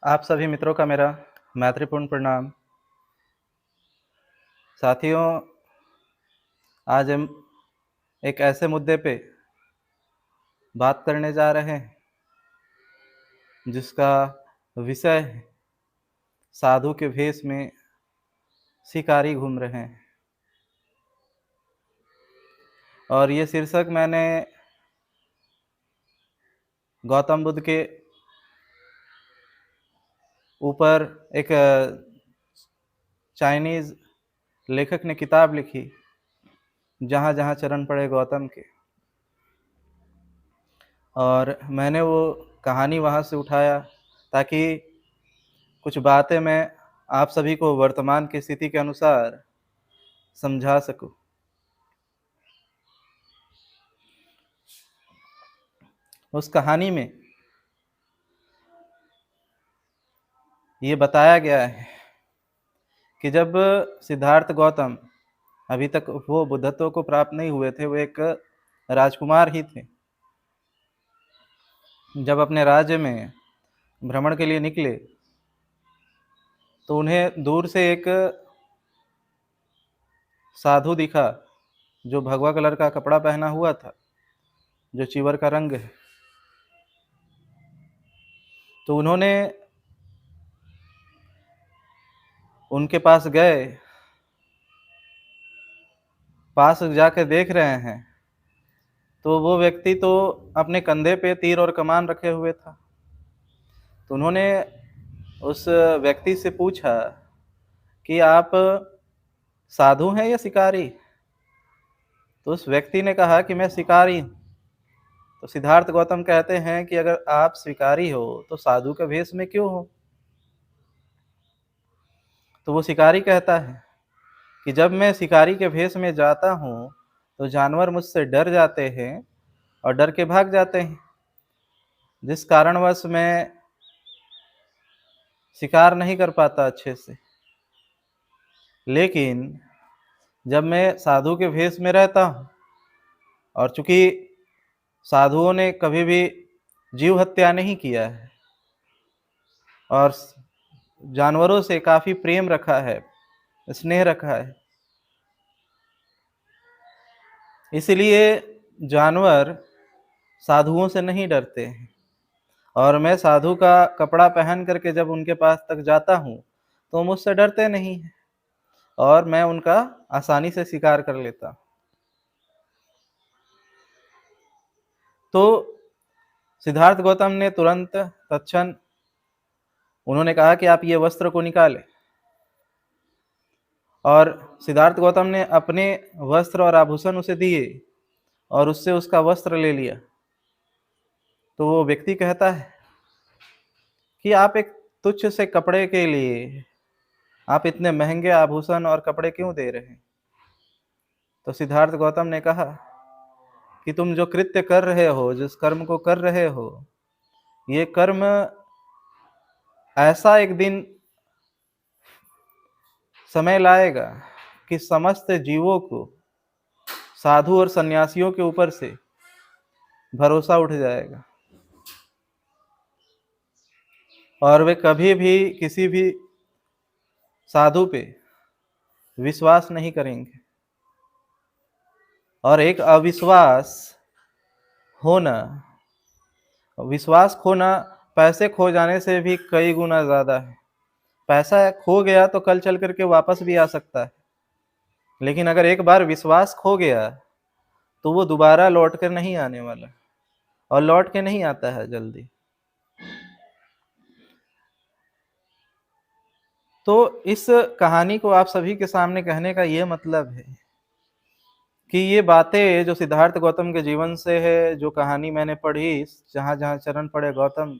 आप सभी मित्रों का मेरा मैत्रीपूर्ण प्रणाम। साथियों, आज हम एक ऐसे मुद्दे पे बात करने जा रहे हैं जिसका विषय है साधु के भेष में शिकारी घूम रहे हैं। और ये शीर्षक मैंने गौतम बुद्ध के ऊपर एक चाइनीज़ लेखक ने किताब लिखी, जहाँ जहाँ चरण पड़े गौतम के, और मैंने वो कहानी वहाँ से उठाया ताकि कुछ बातें मैं आप सभी को वर्तमान की स्थिति के अनुसार समझा सकूं। उस कहानी में ये बताया गया है कि जब सिद्धार्थ गौतम अभी तक वो बुद्धत्व को प्राप्त नहीं हुए थे, वो एक राजकुमार ही थे। जब अपने राज्य में भ्रमण के लिए निकले तो उन्हें दूर से एक साधु दिखा जो भगवा कलर का कपड़ा पहना हुआ था, जो चीवर का रंग है। तो उन्होंने उनके पास गए, पास जाकर देख रहे हैं तो वो व्यक्ति तो अपने कंधे पे तीर और कमान रखे हुए था। तो उन्होंने उस व्यक्ति से पूछा कि आप साधु हैं या शिकारी? तो उस व्यक्ति ने कहा कि मैं शिकारी हूं। तो सिद्धार्थ गौतम कहते हैं कि अगर आप शिकारी हो तो साधु के भेष में क्यों हो? तो वो शिकारी कहता है कि जब मैं शिकारी के भेष में जाता हूँ तो जानवर मुझसे डर जाते हैं और डर के भाग जाते हैं, जिस कारणवश मैं शिकार नहीं कर पाता अच्छे से। लेकिन जब मैं साधु के भेष में रहता हूँ, और चूंकि साधुओं ने कभी भी जीव हत्या नहीं किया है और जानवरों से काफी प्रेम रखा है, स्नेह रखा है, इसलिए जानवर साधुओं से नहीं डरते हैं। और मैं साधु का कपड़ा पहन करके जब उनके पास तक जाता हूँ तो मुझसे डरते नहीं हैं और मैं उनका आसानी से शिकार कर लेता। तो सिद्धार्थ गौतम ने तुरंत तत्क्षण उन्होंने कहा कि आप ये वस्त्र को निकालें। और सिद्धार्थ गौतम ने अपने वस्त्र और आभूषण उसे दिए और उससे उसका वस्त्र ले लिया। तो वो व्यक्ति कहता है कि आप एक तुच्छ से कपड़े के लिए आप इतने महंगे आभूषण और कपड़े क्यों दे रहे हैं? तो सिद्धार्थ गौतम ने कहा कि तुम जो कृत्य कर रहे हो, जिस कर्म को कर रहे हो, ये कर्म ऐसा एक दिन समय लाएगा कि समस्त जीवों को, साधु और सन्यासियों के ऊपर से भरोसा उठ जाएगा और वे कभी भी किसी भी साधु पे विश्वास नहीं करेंगे। और एक अविश्वास होना, विश्वास खोना पैसे खो जाने से भी कई गुना ज्यादा है। पैसा खो गया तो कल चल करके वापस भी आ सकता है, लेकिन अगर एक बार विश्वास खो गया तो वो दोबारा लौट कर नहीं आने वाला, और लौट के नहीं आता है जल्दी। तो इस कहानी को आप सभी के सामने कहने का ये मतलब है कि ये बातें जो सिद्धार्थ गौतम के जीवन से है, जो कहानी मैंने पढ़ी जहां जहां चरण पड़े गौतम,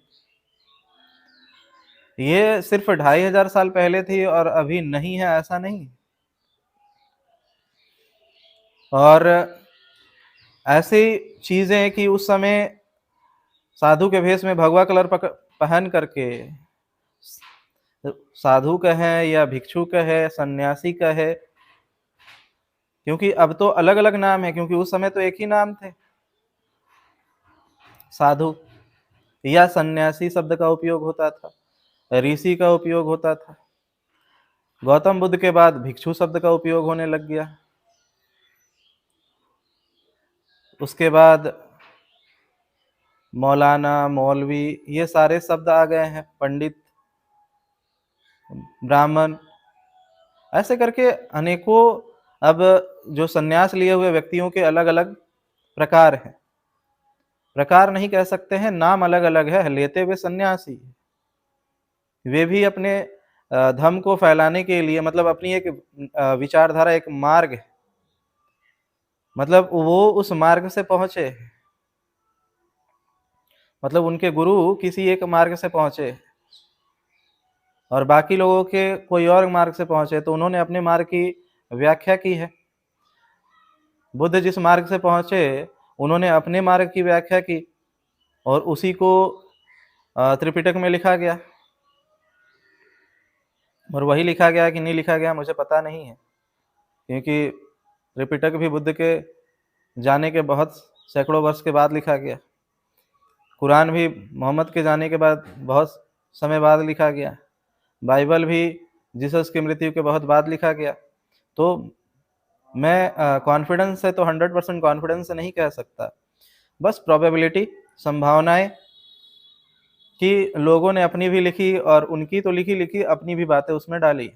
ये सिर्फ 2500 साल पहले थी और अभी नहीं है, ऐसा नहीं। और ऐसी चीजें कि उस समय साधु के भेष में भगवा कलर पहन करके, साधु कहे या भिक्षु कहे, सन्यासी कहे, क्योंकि अब तो अलग अलग नाम है, क्योंकि उस समय तो एक ही नाम थे, साधु या सन्यासी शब्द का उपयोग होता था। ऋषि का उपयोग होता था। गौतम बुद्ध के बाद भिक्षु शब्द का उपयोग होने लग गया। उसके बाद मौलाना, मौलवी, ये सारे शब्द आ गए हैं, पंडित, ब्राह्मण, ऐसे करके अनेकों अब जो संन्यास लिए हुए व्यक्तियों के अलग अलग प्रकार हैं। प्रकार नहीं कह सकते हैं, नाम अलग अलग है, लेते हुए सन्यासी। वे भी अपने धर्म को फैलाने के लिए, मतलब अपनी एक विचारधारा, एक मार्ग है, मतलब वो उस मार्ग से पहुंचे, मतलब उनके गुरु किसी एक मार्ग से पहुंचे और बाकी लोगों के कोई और मार्ग से पहुंचे, तो उन्होंने अपने मार्ग की व्याख्या की है। बुद्ध जिस मार्ग से पहुंचे उन्होंने अपने मार्ग की व्याख्या की और उसी को त्रिपिटक में लिखा गया। और वही लिखा गया कि नहीं लिखा गया मुझे पता नहीं है, क्योंकि त्रिपिटक भी बुद्ध के जाने के बहुत सैकड़ों वर्ष के बाद लिखा गया। कुरान भी मोहम्मद के जाने के बाद बहुत समय बाद लिखा गया। बाइबल भी जीसस की मृत्यु के बहुत बाद लिखा गया। तो मैं कॉन्फिडेंस से तो 100% कॉन्फिडेंस से नहीं कह सकता, बस प्रोबेबिलिटी, संभावनाएं कि लोगों ने अपनी भी लिखी और उनकी तो लिखी अपनी भी बातें उसमें डाली,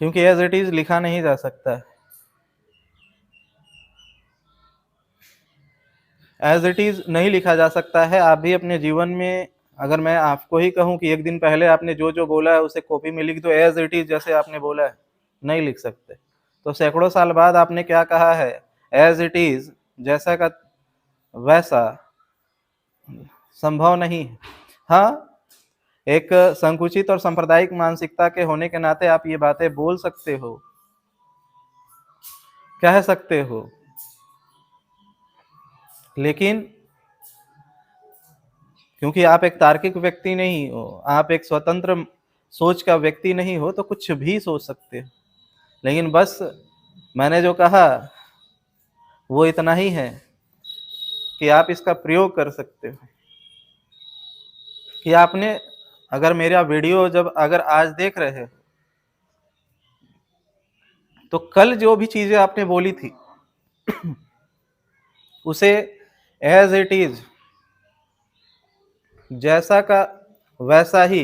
क्योंकि एज इट इज लिखा नहीं जा सकता। एज इट इज नहीं लिखा जा सकता है। आप भी अपने जीवन में, अगर मैं आपको ही कहूं कि एक दिन पहले आपने जो जो बोला है उसे कॉपी में लिख दो एज इट इज जैसे आपने बोला है, नहीं लिख सकते। तो सैकड़ों साल बाद आपने क्या कहा है, एज इट इज जैसा का वैसा, संभव नहीं है। हाँ, एक संकुचित और सांप्रदायिक मानसिकता के होने के नाते आप ये बातें बोल सकते हो, कह सकते हो, लेकिन क्योंकि आप एक तार्किक व्यक्ति नहीं हो, आप एक स्वतंत्र सोच का व्यक्ति नहीं हो, तो कुछ भी सोच सकते हो। लेकिन बस मैंने जो कहा वो इतना ही है कि आप इसका प्रयोग कर सकते हो। कि आपने अगर मेरा वीडियो जब अगर आज देख रहे हो, तो कल जो भी चीजें आपने बोली थी उसे एज इट इज जैसा का वैसा ही,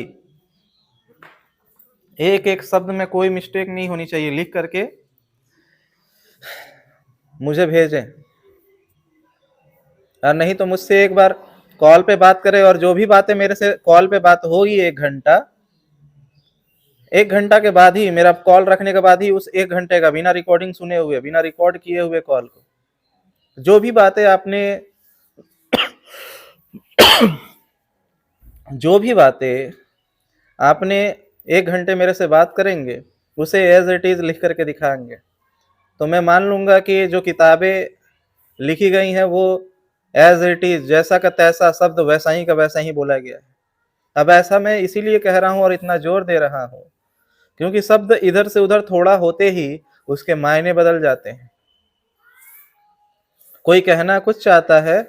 एक एक शब्द में कोई मिस्टेक नहीं होनी चाहिए, लिख करके मुझे भेजें। और नहीं तो मुझसे एक बार कॉल पे बात करें, और जो भी बातें मेरे से कॉल पे बात होगी 1 घंटा, 1 घंटा के बाद ही, मेरा कॉल रखने के बाद ही उस 1 घंटे का बिना रिकॉर्डिंग सुने हुए, बिना रिकॉर्ड किए हुए कॉल को, जो भी बातें आपने जो भी बातें आपने 1 घंटे मेरे से बात करेंगे उसे एज इट इज लिख करके दिखाएंगे, तो मैं मान लूंगा कि जो किताबें लिखी गई हैं वो एज इट इज जैसा का तैसा शब्द वैसा ही का वैसा ही बोला गया है। अब ऐसा मैं इसीलिए कह रहा हूं और इतना जोर दे रहा हूं क्योंकि शब्द इधर से उधर थोड़ा होते ही उसके मायने बदल जाते हैं। कोई कहना कुछ चाहता है,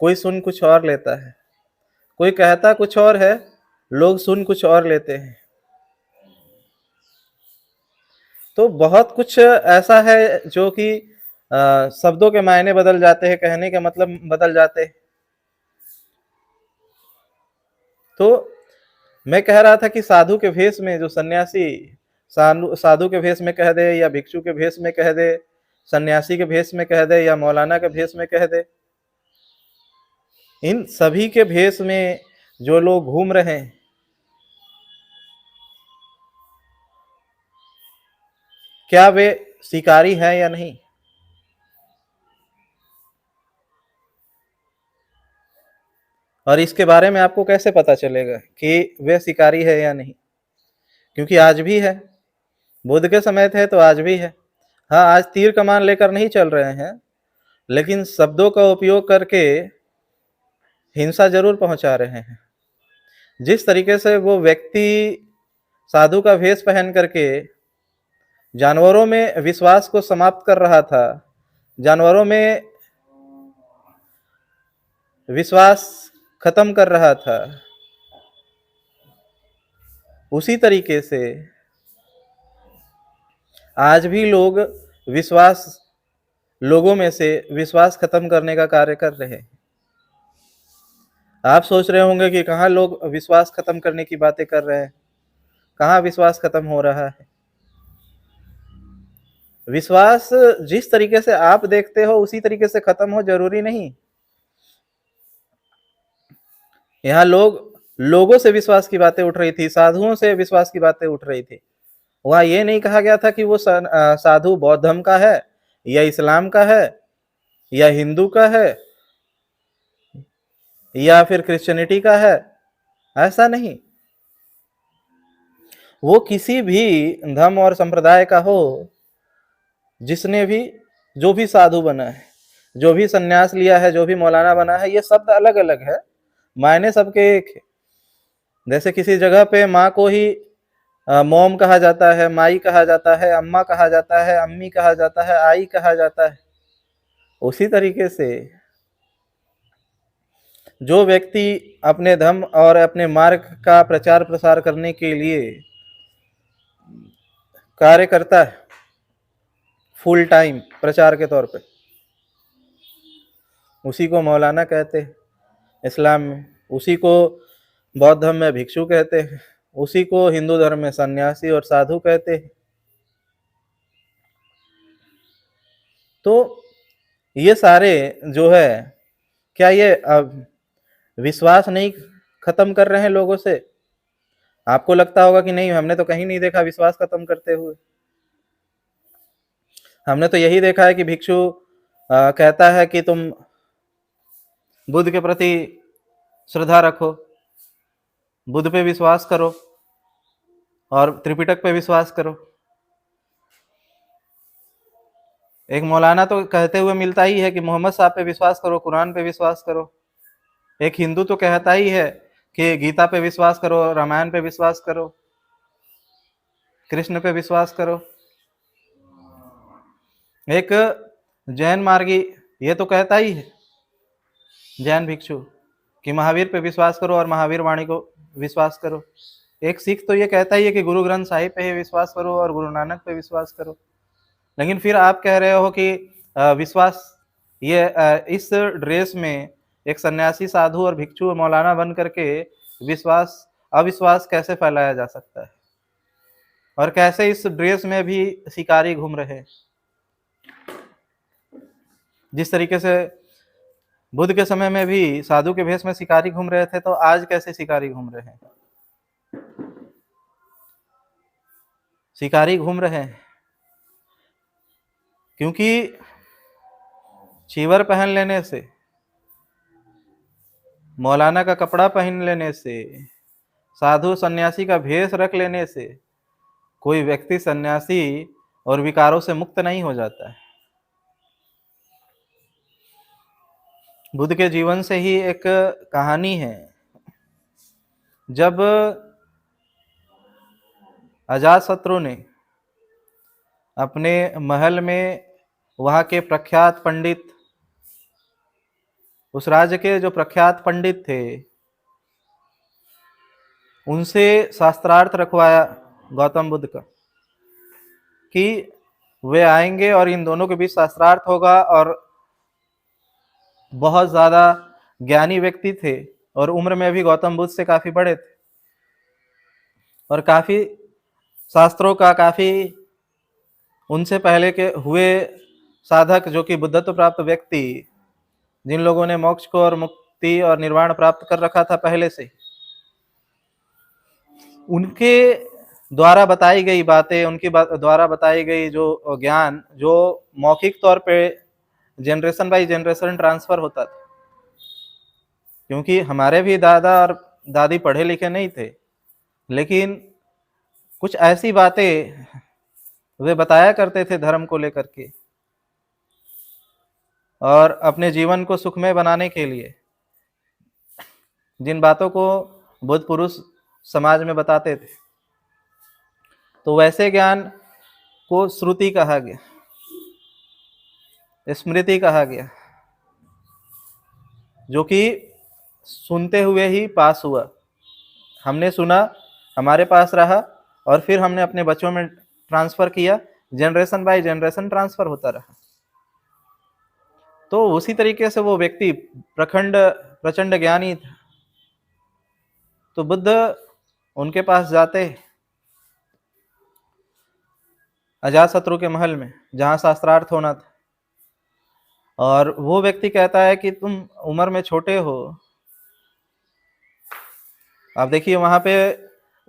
कोई सुन कुछ और लेता है, कोई कहता कुछ और है, लोग सुन कुछ और लेते हैं। तो बहुत कुछ ऐसा है जो कि शब्दों के मायने बदल जाते हैं, कहने के मतलब बदल जाते हैं। तो मैं कह रहा था कि साधु के भेष में जो सन्यासी साधु के भेष में कह दे, या भिक्षु के भेष में कह दे, सन्यासी के भेष में कह दे, या मौलाना के भेष में कह दे, इन सभी के भेष में जो लोग घूम रहे हैं, क्या वे शिकारी हैं या नहीं? और इसके बारे में आपको कैसे पता चलेगा कि वे शिकारी है या नहीं? क्योंकि आज भी है, बुद्ध के समय थे तो आज भी है। हाँ, आज तीर कमान लेकर नहीं चल रहे हैं, लेकिन शब्दों का उपयोग करके हिंसा जरूर पहुंचा रहे हैं। जिस तरीके से वो व्यक्ति साधु का भेष पहन करके जानवरों में विश्वास को समाप्त कर रहा था, जानवरों में विश्वास खत्म कर रहा था, उसी तरीके से आज भी लोगों में से विश्वास खत्म करने का कार्य कर रहे हैं। आप सोच रहे होंगे कि कहाँ लोग विश्वास खत्म करने की बातें कर रहे हैं, कहाँ विश्वास खत्म हो रहा है। विश्वास जिस तरीके से आप देखते हो उसी तरीके से खत्म हो जरूरी नहीं। यहाँ लोगों से विश्वास की बातें उठ रही थी, साधुओं से विश्वास की बातें उठ रही थी। वहां ये नहीं कहा गया था कि वो साधु बौद्ध धर्म का है या इस्लाम का है या हिंदू का है या फिर क्रिश्चियनिटी का है, ऐसा नहीं। वो किसी भी धर्म और संप्रदाय का हो, जिसने भी जो भी साधु बना है, जो भी सन्यास लिया है, जो भी मौलाना बना है, ये शब्द अलग अलग है, मायने सबके एक है। जैसे किसी जगह पे माँ को ही मोम कहा जाता है, माई कहा जाता है, अम्मा कहा जाता है, अम्मी कहा जाता है, आई कहा जाता है, उसी तरीके से जो व्यक्ति अपने धर्म और अपने मार्ग का प्रचार प्रसार करने के लिए कार्य करता है फुल टाइम प्रचार के तौर पे, उसी को मौलाना कहते हैं इस्लाम में, उसी को बौद्ध धर्म में भिक्षु कहते हैं, उसी को हिंदू धर्म में सन्यासी और साधु कहते हैं। तो ये सारे जो है, क्या ये विश्वास नहीं खत्म कर रहे हैं लोगों से? आपको लगता होगा कि नहीं, हमने तो कहीं नहीं देखा विश्वास खत्म करते हुए। हमने तो यही देखा है कि भिक्षु कहता है कि तुम बुद्ध के प्रति श्रद्धा रखो, बुद्ध पे विश्वास करो और त्रिपिटक पे विश्वास करो। एक मौलाना तो कहते हुए मिलता ही है कि मोहम्मद साहब पे विश्वास करो, कुरान पे विश्वास करो। एक हिंदू तो कहता ही है कि गीता पे विश्वास करो, रामायण पे विश्वास करो, कृष्ण पे विश्वास करो। एक जैन मार्गी ये तो कहता ही है, जैन भिक्षु, कि महावीर पे विश्वास करो और महावीर वाणी को विश्वास करो। एक सिख तो ये कहता ही है कि गुरु ग्रंथ साहिब पे ही विश्वास करो और गुरु नानक पे विश्वास करो। लेकिन फिर आप कह रहे हो कि विश्वास, ये इस ड्रेस में एक सन्यासी, साधु और भिक्षु मौलाना बन करके अविश्वास कैसे फैलाया जा सकता है? और कैसे इस ड्रेस में भी शिकारी घूम रहे हैं? जिस तरीके से बुद्ध के समय में भी साधु के भेष में शिकारी घूम रहे थे, तो आज कैसे शिकारी घूम रहे हैं? शिकारी घूम रहे हैं क्योंकि चीवर पहन लेने से, मौलाना का कपड़ा पहन लेने से, साधु सन्यासी का भेष रख लेने से कोई व्यक्ति सन्यासी और विकारों से मुक्त नहीं हो जाता है। बुद्ध के जीवन से ही एक कहानी है। जब अजातशत्रु ने अपने महल में वहाँ के प्रख्यात पंडित, उस राज्य के जो प्रख्यात पंडित थे, उनसे शास्त्रार्थ रखवाया गौतम बुद्ध का कि वे आएंगे और इन दोनों के बीच शास्त्रार्थ होगा। और बहुत ज़्यादा ज्ञानी व्यक्ति थे और उम्र में भी गौतम बुद्ध से काफ़ी बड़े थे और काफ़ी शास्त्रों का, काफ़ी उनसे पहले के हुए साधक, जो कि बुद्धत्व प्राप्त व्यक्ति, जिन लोगों ने मोक्ष को और मुक्ति और निर्वाण प्राप्त कर रखा था पहले से, उनके द्वारा बताई गई बातें, उनकी द्वारा बताई गई जो ज्ञान, जो मौखिक तौर पे जनरेशन बाय जनरेशन ट्रांसफर होता था, क्योंकि हमारे भी दादा और दादी पढ़े लिखे नहीं थे, लेकिन कुछ ऐसी बातें वे बताया करते थे धर्म को लेकर के, और अपने जीवन को सुखमय बनाने के लिए जिन बातों को बुद्ध पुरुष समाज में बताते थे, तो वैसे ज्ञान को श्रुति कहा गया, स्मृति कहा गया, जो कि सुनते हुए ही पास हुआ। हमने सुना हमारे पास रहा और फिर हमने अपने बच्चों में ट्रांसफर किया, जनरेशन बाय जनरेशन ट्रांसफर होता रहा। तो उसी तरीके से वो व्यक्ति प्रचंड ज्ञानी था। तो बुद्ध उनके पास जाते अजातशत्रु के महल में, जहां शास्त्रार्थ होना था, और वो व्यक्ति कहता है कि तुम उम्र में छोटे हो। आप देखिए वहां पे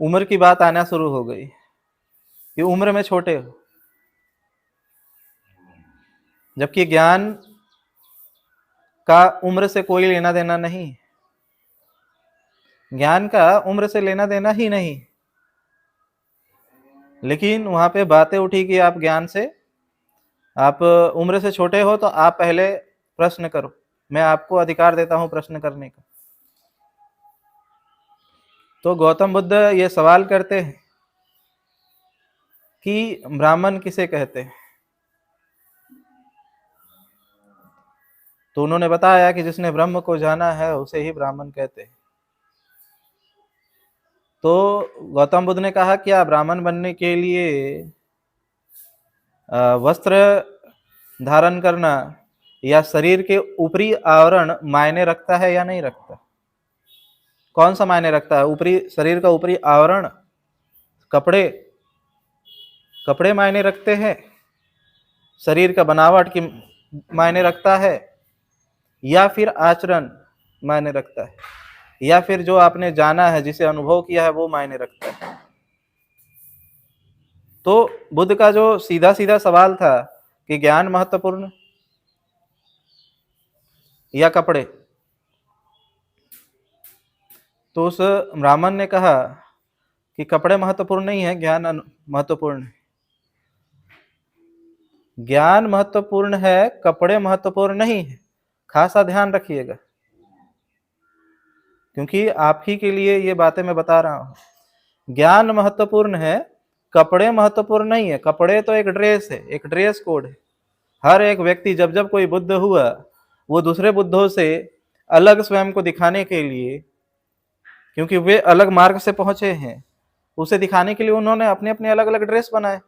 उम्र की बात आना शुरू हो गई कि उम्र में छोटे हो, जबकि ज्ञान का उम्र से कोई लेना देना नहीं। ज्ञान का उम्र से लेना देना ही नहीं। लेकिन वहां पे बातें उठी कि आप ज्ञान से, आप उम्र से छोटे हो तो आप पहले प्रश्न करो, मैं आपको अधिकार देता हूं प्रश्न करने का। तो गौतम बुद्ध ये सवाल करते हैं कि ब्राह्मण किसे कहते हैं। तो उन्होंने बताया कि जिसने ब्रह्म को जाना है उसे ही ब्राह्मण कहते हैं। तो गौतम बुद्ध ने कहा क्या ब्राह्मण बनने के लिए वस्त्र धारण करना या शरीर के ऊपरी आवरण मायने रखता है या नहीं रखता? कौन सा मायने रखता है? ऊपरी शरीर का ऊपरी आवरण, कपड़े कपड़े मायने रखते हैं, शरीर का बनावट की मायने रखता है, या फिर आचरण मायने रखता है, या फिर जो आपने जाना है, जिसे अनुभव किया है, वो मायने रखता है? तो बुद्ध का जो सीधा सीधा सवाल था कि ज्ञान महत्वपूर्ण या कपड़े, तो उस ब्राह्मण ने कहा कि कपड़े महत्वपूर्ण नहीं है, ज्ञान महत्वपूर्ण है। ज्ञान महत्वपूर्ण है, कपड़े महत्वपूर्ण नहीं है। खासा ध्यान रखिएगा, क्योंकि आप ही के लिए ये बातें मैं बता रहा हूं। ज्ञान महत्वपूर्ण है, कपड़े महत्वपूर्ण नहीं है। कपड़े तो एक ड्रेस है, एक ड्रेस कोड है। हर एक व्यक्ति जब जब कोई बुद्ध हुआ, वो दूसरे बुद्धों से अलग स्वयं को दिखाने के लिए, क्योंकि वे अलग मार्ग से पहुंचे हैं, उसे दिखाने के लिए उन्होंने अपने अपने अलग अलग ड्रेस बनाए,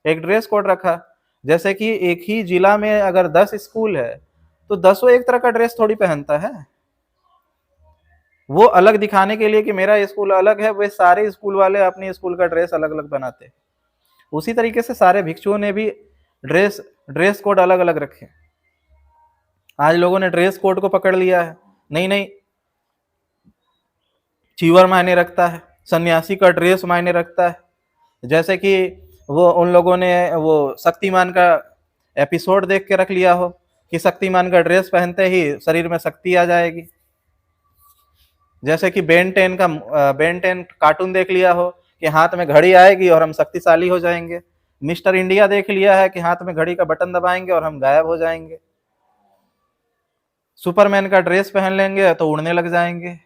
एक ड्रेस कोड रखा। जैसे कि एक ही जिला में अगर 10 स्कूल है तो 10 एक तरह का ड्रेस थोड़ी पहनता है। वो अलग दिखाने के लिए कि मेरा स्कूल अलग है, वे सारे स्कूल वाले अपने स्कूल का ड्रेस अलग अलग बनाते। उसी तरीके से सारे भिक्षुओं ने भी ड्रेस कोड अलग अलग रखे। आज लोगों ने ड्रेस कोड को पकड़ लिया है, नहीं नहीं, चीवर मायने रखता है, सन्यासी का ड्रेस मायने रखता है। जैसे कि वो उन लोगों ने वो शक्तिमान का एपिसोड देख के रख लिया हो कि शक्तिमान का ड्रेस पहनते ही शरीर में शक्ति आ जाएगी। जैसे कि बेन 10 कार्टून देख लिया हो कि हाथ में घड़ी आएगी और हम शक्तिशाली हो जाएंगे। मिस्टर इंडिया देख लिया है कि हाथ में घड़ी का बटन दबाएंगे और हम गायब हो जाएंगे। सुपरमैन का ड्रेस पहन लेंगे तो उड़ने लग जाएंगे।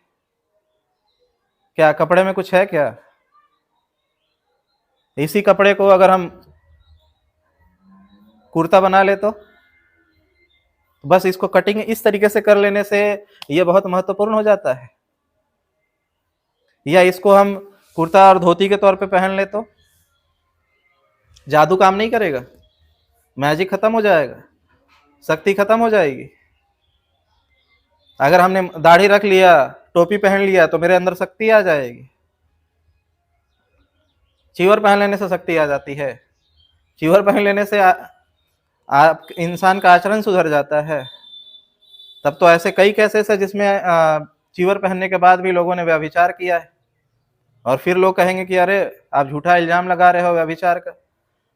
क्या कपड़े में कुछ है क्या? इसी कपड़े को अगर हम कुर्ता बना ले तो बस इसको कटिंग इस तरीके से कर लेने से ये बहुत महत्वपूर्ण हो जाता है। या इसको हम कुर्ता और धोती के तौर पे पहन ले तो जादू काम नहीं करेगा, मैजिक खत्म हो जाएगा, शक्ति खत्म हो जाएगी। अगर हमने दाढ़ी रख लिया, टोपी पहन लिया तो मेरे अंदर शक्ति आ जाएगी। चीवर पहन लेने से शक्ति आ जाती है। चीवर पहन लेने से आप इंसान का आचरण सुधर जाता है। तब तो ऐसे कई केसेस है जिसमें चीवर पहनने के बाद भी लोगों ने व्यभिचार किया है, और फिर लोग कहेंगे कि अरे आप झूठा इल्जाम लगा रहे हो व्यभिचार का।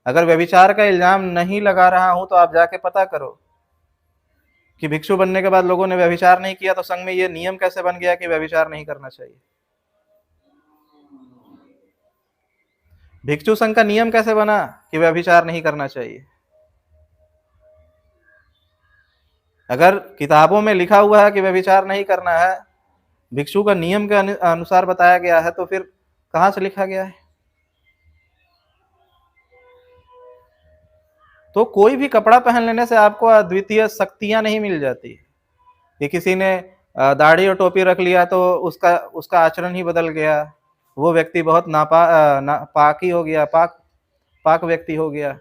अगर व्यभिचार का इल्जाम नहीं लगा रहा हूं तो आप जाके पता करो कि भिक्षु बनने के बाद लोगों ने व्यभिचार नहीं किया, तो संघ में ये नियम कैसे बन गया कि व्यभिचार नहीं करना चाहिए? भिक्षु संघ का नियम कैसे बना कि व्यभिचार नहीं करना चाहिए? अगर किताबों में लिखा हुआ है कि व्यभिचार नहीं करना है, भिक्षु का नियम के अनुसार बताया गया है, तो फिर कहां से लिखा गया है? तो कोई भी कपड़ा पहन लेने से आपको अद्वितीय शक्तियां नहीं मिल जाती कि किसी ने दाढ़ी और टोपी रख लिया तो उसका आचरण ही बदल गया, वो व्यक्ति बहुत पाकी हो गया, पाक व्यक्ति हो गया।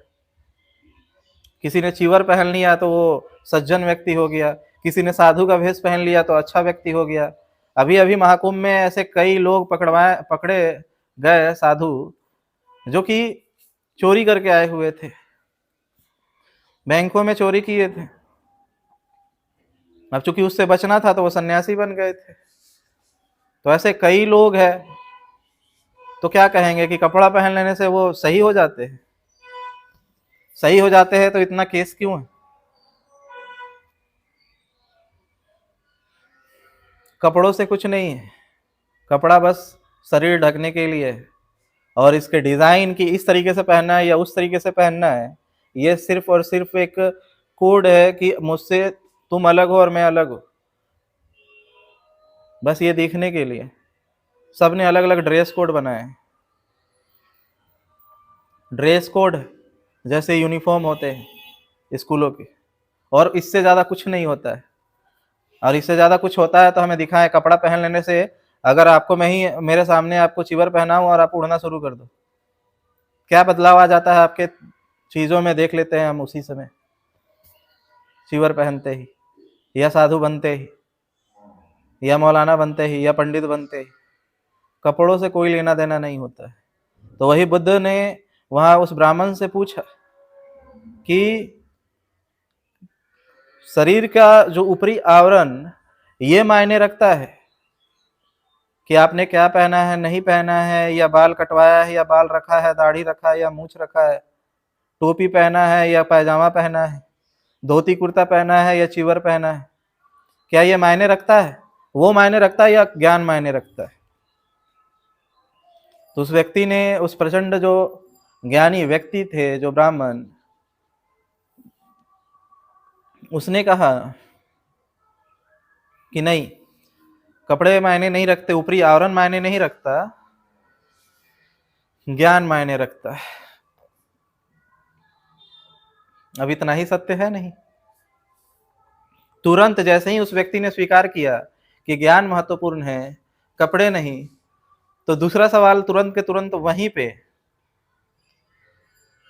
किसी ने चीवर पहन लिया तो वो सज्जन व्यक्ति हो गया, किसी ने साधु का भेष पहन लिया तो अच्छा व्यक्ति हो गया। अभी अभी महाकुंभ में ऐसे कई लोग पकड़े गए साधु, जो कि चोरी करके आए हुए थे, बैंकों में चोरी किए थे। अब चूंकि उससे बचना था तो वो सन्यासी बन गए थे। तो ऐसे कई लोग हैं, तो क्या कहेंगे कि कपड़ा पहन लेने से वो सही हो जाते हैं? सही हो जाते हैं तो इतना केस क्यों है? कपड़ों से कुछ नहीं है, कपड़ा बस शरीर ढकने के लिए है, और इसके डिजाइन की इस तरीके से पहनना है या उस तरीके से पहनना है, ये सिर्फ और सिर्फ एक कोड है कि मुझसे तुम अलग हो और मैं अलग हूं, बस ये दिखने के लिए। सबने अलग अलग ड्रेस कोड बनाए हैं। ड्रेस कोड जैसे यूनिफॉर्म होते हैं स्कूलों के, और इससे ज़्यादा कुछ नहीं होता है। और इससे ज़्यादा कुछ होता है तो हमें दिखाएं। कपड़ा पहन लेने से, अगर आपको मैं ही मेरे सामने आपको चिवर पहनाऊं और आप उड़ना शुरू कर दो, क्या बदलाव आ जाता है आपके चीज़ों में, देख लेते हैं हम उसी समय। चिवर पहनते ही, या साधु बनते ही, या मौलाना बनते ही, या पंडित बनते ही, कपड़ों से कोई लेना देना नहीं होता है। तो वही बुद्ध ने वहां उस ब्राह्मण से पूछा कि शरीर का जो ऊपरी आवरण ये मायने रखता है कि आपने क्या पहना है, नहीं पहना है, या बाल कटवाया है या बाल रखा है, दाढ़ी रखा है या मूछ रखा है, टोपी पहना है या पैजामा पहना है, धोती कुर्ता पहना है या चिवर पहना है, क्या ये मायने रखता है? वो मायने रखता है या ज्ञान मायने रखता है? तो उस व्यक्ति ने, उस प्रचंड जो ज्ञानी व्यक्ति थे, जो ब्राह्मण, उसने कहा कि नहीं, कपड़े मायने नहीं रखते, ऊपरी आवरण मायने नहीं रखता, ज्ञान मायने रखता है। अब इतना ही सत्य है नहीं? तुरंत जैसे ही उस व्यक्ति ने स्वीकार किया कि ज्ञान महत्वपूर्ण है, कपड़े नहीं, तो दूसरा सवाल तुरंत के तुरंत वहीं पे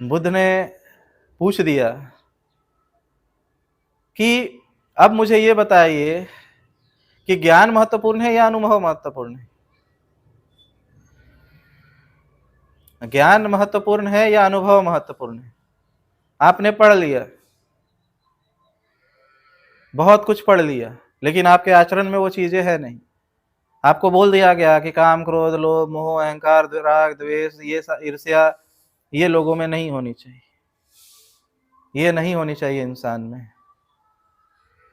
बुद्ध ने पूछ दिया कि अब मुझे ये बताइए कि ज्ञान महत्वपूर्ण है या अनुभव महत्वपूर्ण है? ज्ञान महत्वपूर्ण है या अनुभव महत्वपूर्ण है? आपने पढ़ लिया, बहुत कुछ पढ़ लिया, लेकिन आपके आचरण में वो चीजें है नहीं। आपको बोल दिया गया कि काम, क्रोध, लोभ, मोह, अहंकार, राग, द्वेष, ये ईर्ष्या, ये लोगों में नहीं होनी चाहिए, ये नहीं होनी चाहिए इंसान में।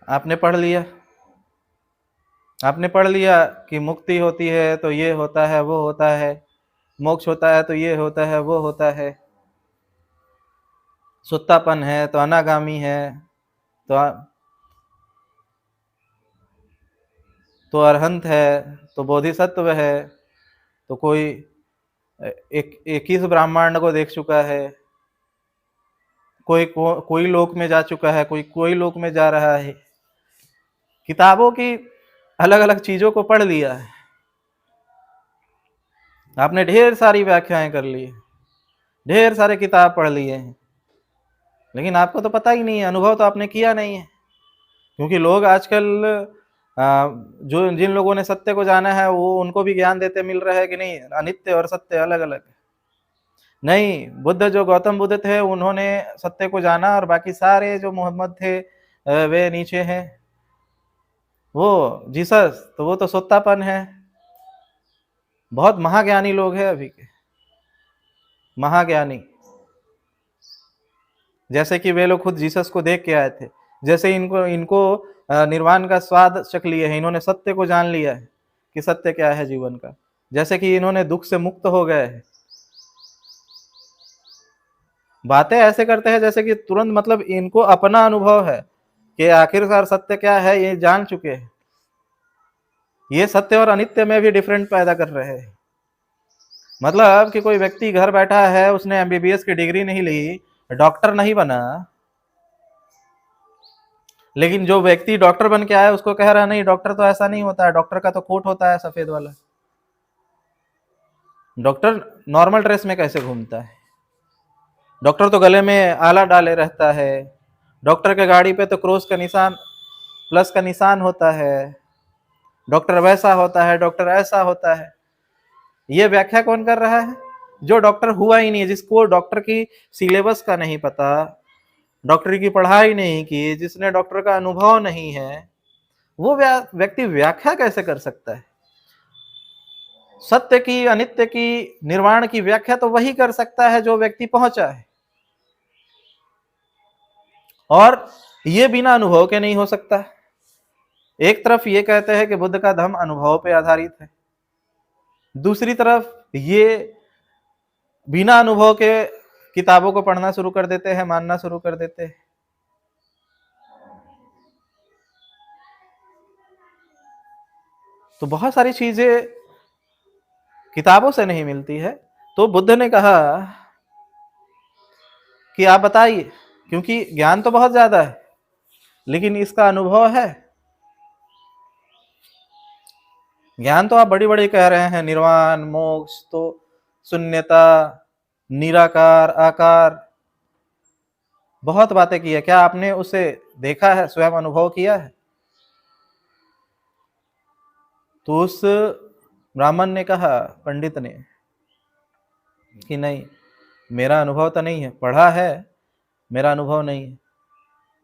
आपने पढ़ लिया, आपने पढ़ लिया कि मुक्ति होती है तो ये होता है, वो होता है, मोक्ष होता है तो ये होता है, वो होता है, सुत्तापन है तो अनागामी है, तो अरहंत है, तो बोधिसत्व है, तो कोई 21 ब्रह्मांड को देख चुका है, कोई लोक में जा चुका है, कोई लोक में जा रहा है। किताबों की अलग अलग चीजों को पढ़ लिया है, आपने ढेर सारी व्याख्याएं कर ली, ढेर सारे किताब पढ़ लिए हैं, लेकिन आपको तो पता ही नहीं है, अनुभव तो आपने किया नहीं है। क्योंकि लोग आजकल जो जिन लोगों ने सत्य को जाना है, वो उनको भी ज्ञान देते मिल रहा है कि नहीं अनित्य और सत्य अलग अलग है। नहीं, बुद्ध, जो गौतम बुद्ध थे, उन्होंने सत्य को जाना, और बाकी सारे जो मोहम्मद थे वे नीचे हैं। वो जीसस, तो वो तो सोत्तापन है। बहुत महाज्ञानी लोग हैं अभी के, महाज्ञानी, जैसे कि वे लोग खुद जीसस को देख के आए थे, जैसे इनको इनको निर्वाण का स्वाद चख लिए है, इन्होंने सत्य को जान लिया है कि सत्य क्या है जीवन का, जैसे कि इन्होंने दुख से मुक्त हो गए हैं। बातें ऐसे करते हैं जैसे कि तुरंत, मतलब इनको अपना अनुभव है कि आखिरकार सत्य क्या है, ये जान चुके हैं। ये सत्य और अनित्य में भी डिफरेंट पैदा कर रहे हैं। मतलब कि कोई व्यक्ति घर बैठा है, उसने एमबीबीएस की डिग्री नहीं ली, डॉक्टर नहीं बना, लेकिन जो व्यक्ति डॉक्टर बन के आया उसको कह रहा नहीं, डॉक्टर तो ऐसा नहीं होता है, डॉक्टर का तो कोट होता है सफेद वाला। डॉक्टर नॉर्मल ड्रेस में कैसे घूमता है? डॉक्टर तो गले में आला डाले रहता है, डॉक्टर के गाड़ी पे तो क्रॉस का निशान, प्लस का निशान होता है, डॉक्टर वैसा होता है, डॉक्टर ऐसा होता है। ये व्याख्या कौन कर रहा है? जो डॉक्टर हुआ ही नहीं है, जिसको डॉक्टर की सिलेबस का नहीं पता, डॉक्टर की पढ़ाई नहीं की, जिसने डॉक्टर का अनुभव नहीं है, वो व्यक्ति व्याख्या कैसे कर सकता है? सत्य की, अनित्य की, निर्वाण की व्याख्या तो वही कर सकता है जो व्यक्ति पहुंचा है, और ये बिना अनुभव के नहीं हो सकता। एक तरफ ये कहते हैं कि बुद्ध का धम्म अनुभव पे आधारित है, दूसरी तरफ ये बिना अनुभव के किताबों को पढ़ना शुरू कर देते हैं, मानना शुरू कर देते हैं। तो बहुत सारी चीजें किताबों से नहीं मिलती है। तो बुद्ध ने कहा कि आप बताइए, क्योंकि ज्ञान तो बहुत ज्यादा है लेकिन इसका अनुभव है? ज्ञान तो आप बड़ी बड़ी कह रहे हैं, निर्वाण, मोक्ष, तो शून्यता, निराकार, आकार, बहुत बातें की है। क्या आपने उसे देखा है, स्वयं अनुभव किया है? तो उस ब्राह्मण ने कहा, पंडित ने, कि नहीं, मेरा अनुभव तो नहीं है, पढ़ा है, मेरा अनुभव नहीं है।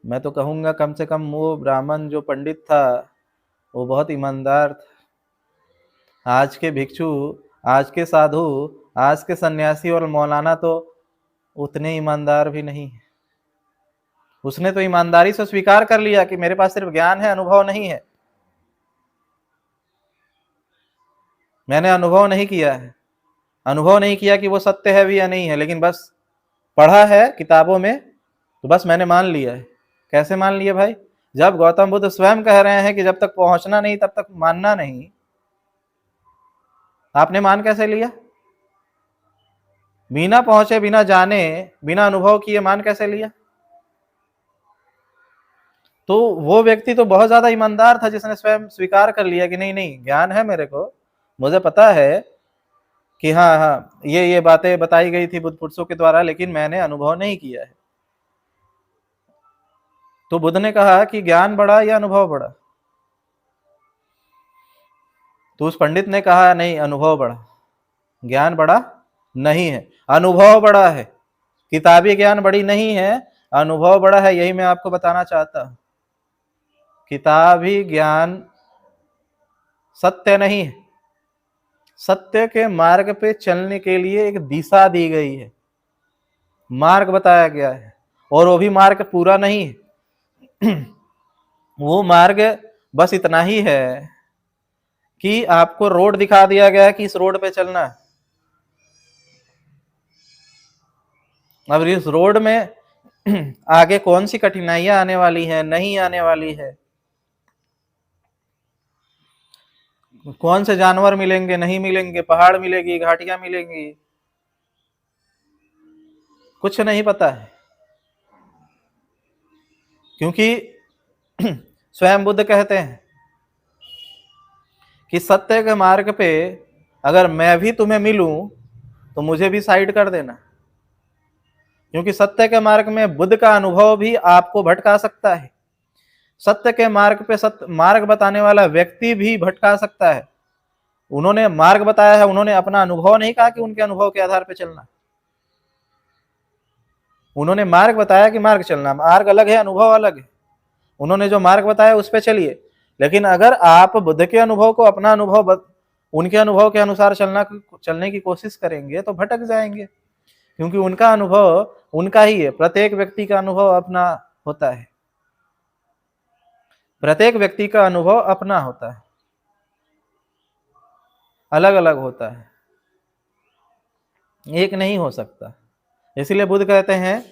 मैं तो कहूँगा कम से कम वो ब्राह्मण जो पंडित था वो बहुत ईमानदार था। आज के भिक्षु, आज के साधु, आज के सन्यासी और मौलाना तो उतने ईमानदार भी नहीं है। उसने तो ईमानदारी से स्वीकार कर लिया कि मेरे पास सिर्फ ज्ञान है, अनुभव नहीं है। मैंने अनुभव नहीं किया है, अनुभव नहीं किया कि वो सत्य है भी या नहीं है, लेकिन बस पढ़ा है किताबों में तो बस मैंने मान लिया है। कैसे मान लिया भाई? जब गौतम बुद्ध स्वयं कह रहे हैं कि जब तक पहुंचना नहीं तब तक मानना नहीं, आपने मान कैसे लिया? बिना पहुंचे, बिना जाने, बिना अनुभव किए मान कैसे लिया? तो वो व्यक्ति तो बहुत ज्यादा ईमानदार था जिसने स्वयं स्वीकार कर लिया कि नहीं नहीं, ज्ञान है मेरे को, मुझे पता है कि हाँ हाँ ये बातें बताई गई थी बुद्ध पुरुषों के द्वारा, लेकिन मैंने अनुभव नहीं किया है। तो बुद्ध ने कहा कि ज्ञान बड़ा या अनुभव बड़ा? तो उस पंडित ने कहा नहीं, अनुभव बड़ा, ज्ञान बड़ा नहीं है, अनुभव बड़ा है। किताबी ज्ञान बड़ी नहीं है, अनुभव बड़ा है। यही मैं आपको बताना चाहता हूं, किताबी ज्ञान सत्य नहीं है। सत्य के मार्ग पे चलने के लिए एक दिशा दी गई है, मार्ग बताया गया है, और वो भी मार्ग पूरा नहीं है। वो मार्ग बस इतना ही है कि आपको रोड दिखा दिया गया है कि इस रोड पे चलना है। अब इस रोड में आगे कौन सी कठिनाइयां आने वाली है, नहीं आने वाली है, कौन से जानवर मिलेंगे, नहीं मिलेंगे, पहाड़ मिलेगी, घाटियां मिलेंगी, कुछ नहीं पता है। क्योंकि स्वयं बुद्ध कहते हैं कि सत्य के मार्ग पे अगर मैं भी तुम्हें मिलूं तो मुझे भी साइड कर देना, क्योंकि सत्य के मार्ग में बुद्ध का अनुभव भी आपको भटका सकता है। सत्य के मार्ग पे सत्य मार्ग बताने वाला व्यक्ति भी भटका सकता है। उन्होंने मार्ग बताया है, उन्होंने अपना अनुभव नहीं कहा कि उनके अनुभव के आधार पर चलना। उन्होंने मार्ग बताया कि मार्ग चलना, मार्ग अलग है, अनुभव अलग है। उन्होंने जो मार्ग बताया उस पर चलिए, लेकिन अगर आप बुद्ध के अनुभव को अपना अनुभव उनके अनुभव के अनुसार चलने की कोशिश करेंगे तो भटक जाएंगे, क्योंकि उनका अनुभव उनका ही है। प्रत्येक व्यक्ति का अनुभव अपना होता है, प्रत्येक व्यक्ति का अनुभव अपना होता है, अलग अलग होता है, एक नहीं हो सकता। इसलिए बुद्ध कहते हैं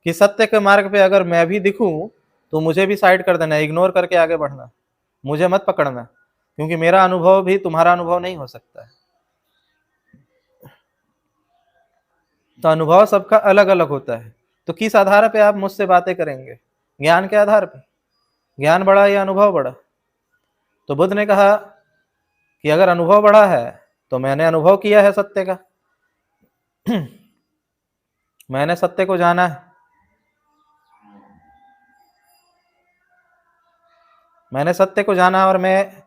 कि सत्य के मार्ग पे अगर मैं भी दिखूं तो मुझे भी साइड कर देना, इग्नोर करके आगे बढ़ना, मुझे मत पकड़ना, क्योंकि मेरा अनुभव भी तुम्हारा अनुभव नहीं हो सकता है। तो अनुभव सबका अलग अलग होता है। तो किस आधार पे आप मुझसे बातें करेंगे? ज्ञान के आधार पे। ज्ञान बड़ा या अनुभव बड़ा? तो बुद्ध ने कहा कि अगर अनुभव बड़ा है तो मैंने अनुभव किया है सत्य का, मैंने सत्य को जाना है, मैंने सत्य को जाना और मैं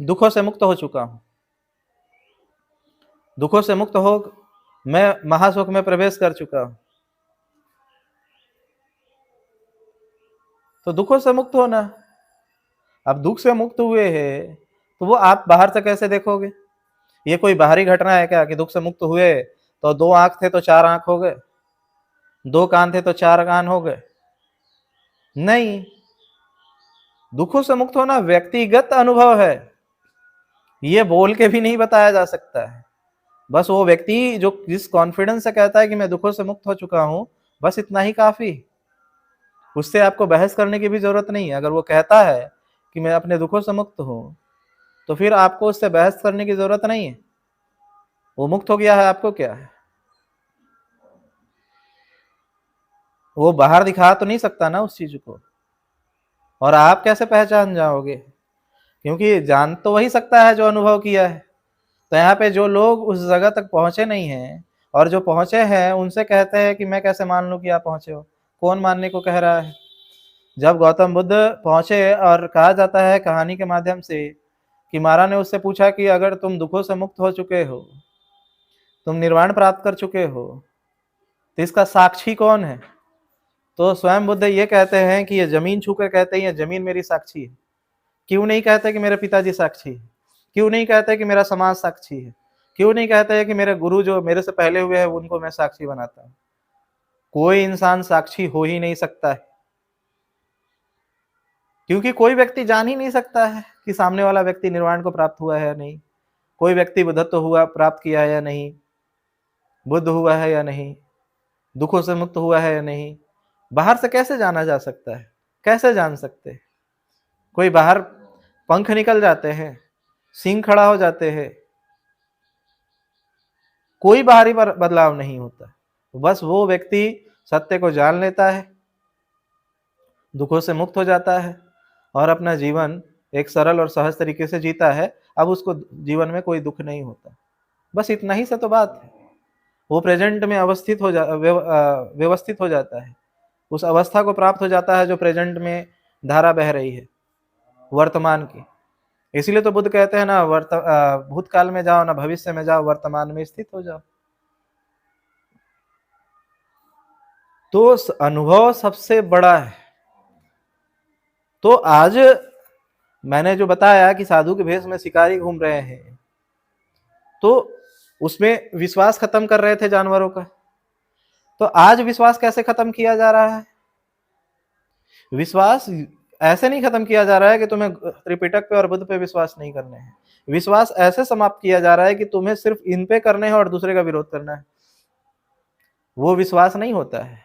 दुखों से मुक्त हो चुका हूं। दुखों से मुक्त हो मैं महासुख में प्रवेश कर चुका हूं। तो दुखों से मुक्त होना, अब दुख से मुक्त हुए हैं तो वो आप बाहर से कैसे देखोगे? ये कोई बाहरी घटना है क्या कि दुख से मुक्त हुए तो 2 आंख थे तो 4 आंख हो गए, 2 कान थे तो 4 कान हो गए? नहीं, दुखों से मुक्त होना व्यक्तिगत अनुभव है, ये बोल के भी नहीं बताया जा सकता है। बस वो व्यक्ति जो जिस कॉन्फिडेंस से कहता है कि मैं दुखों से मुक्त हो चुका हूं, बस इतना ही काफी। उससे आपको बहस करने की भी जरूरत नहीं है। अगर वो कहता है कि मैं अपने दुखों से मुक्त हूं, तो फिर आपको उससे बहस करने की जरूरत नहीं है। वो मुक्त हो गया है, आपको क्या है? वो बाहर दिखा तो नहीं सकता ना उस चीज को, और आप कैसे पहचान जाओगे? क्योंकि जान तो वही सकता है जो अनुभव किया है। तो यहाँ पे जो लोग उस जगह तक पहुंचे नहीं हैं और जो पहुंचे हैं उनसे कहते हैं कि मैं कैसे मान लूं कि आप पहुंचे हो? कौन मानने को कह रहा है? जब गौतम बुद्ध पहुंचे और कहा जाता है कहानी के माध्यम से कि मारा ने उससे पूछा कि अगर तुम दुखों से मुक्त हो चुके हो, तुम निर्वाण प्राप्त कर चुके हो, तो इसका साक्षी कौन है? तो स्वयं बुद्ध ये कहते हैं कि ये जमीन छूकर कहते हैं ये जमीन मेरी साक्षी है। क्यों नहीं कहते कि मेरे पिताजी साक्षी है? क्यों नहीं कहते कि मेरा समाज साक्षी है? क्यों नहीं कहते हैं कि मेरे गुरु जो मेरे से पहले हुए हैं उनको मैं साक्षी बनाता हूं? कोई इंसान साक्षी हो ही नहीं सकता है, क्योंकि कोई व्यक्ति जान ही नहीं सकता है कि सामने वाला व्यक्ति निर्वाण को प्राप्त हुआ है या नहीं, कोई व्यक्ति बुद्धत्व हुआ प्राप्त किया है या नहीं, बुद्ध हुआ है या नहीं, दुखों से मुक्त हुआ है या नहीं। बाहर से कैसे जाना जा सकता है? कैसे जान सकते हैं? कोई बाहर पंख निकल जाते हैं, सींग खड़ा हो जाते हैं, कोई बाहरी बदलाव नहीं होता। बस वो व्यक्ति सत्य को जान लेता है, दुखों से मुक्त हो जाता है और अपना जीवन एक सरल और सहज तरीके से जीता है। अब उसको जीवन में कोई दुख नहीं होता। बस इतना ही से तो बात है। वो प्रेजेंट में अवस्थित हो व्यवस्थित हो जाता है, उस अवस्था को प्राप्त हो जाता है जो प्रेजेंट में धारा बह रही है वर्तमान की। इसीलिए तो बुद्ध कहते हैं ना, भूतकाल में जाओ ना भविष्य में जाओ, वर्तमान में स्थित हो जाओ। तो अनुभव सबसे बड़ा है। तो आज मैंने जो बताया कि साधु के भेष में शिकारी घूम रहे हैं, तो उसमें विश्वास खत्म कर रहे थे जानवरों का। तो आज विश्वास कैसे खत्म किया जा रहा है? विश्वास ऐसे नहीं खत्म किया जा रहा है कि तुम्हें त्रिपिटक पे और बुद्ध पे विश्वास नहीं करने हैं। विश्वास ऐसे समाप्त किया जा रहा है कि तुम्हें सिर्फ इन पे करने हैं और दूसरे का विरोध करना है। वो विश्वास नहीं होता है।